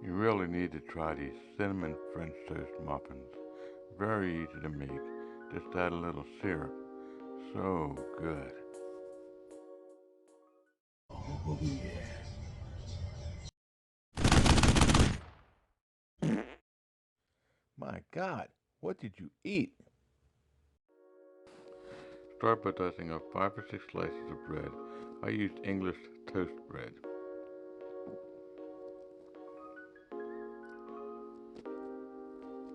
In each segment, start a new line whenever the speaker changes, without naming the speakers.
You really need to try these Cinnamon French Toast Muffins. Very easy to make. Just add a little syrup. So good.
Oh yeah.
My God, what did you eat?
Start by dusting up 5 or 6 slices of bread. I used English toast bread.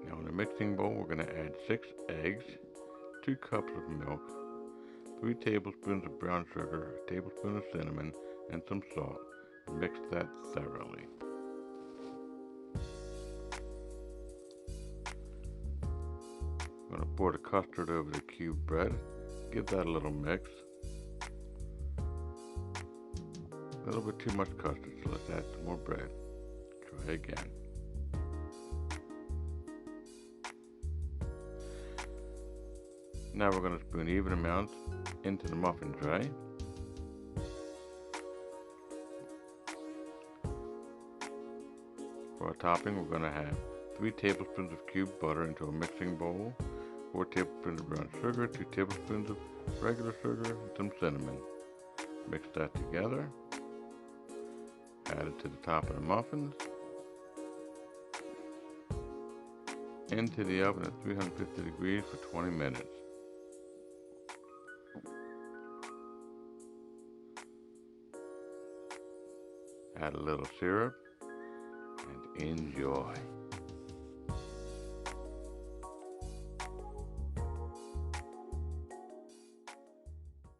Now in a mixing bowl we're going to add 6 eggs, 2 cups of milk, 3 tablespoons of brown sugar, a tablespoon of cinnamon, and some salt. Mix that thoroughly. I'm going to pour the custard over the cubed bread. Give that a little mix. A little bit too much custard, so let's add some more bread. Try again. Now we're going to spoon even amounts into the muffin tray. For our topping, we're going to have 3 tablespoons of cubed butter into a mixing bowl, 4 tablespoons of brown sugar, 2 tablespoons of regular sugar, and some cinnamon. Mix that together. Add it to the top of the muffins. Into the oven at 350 degrees for 20 minutes. Add a little syrup and enjoy.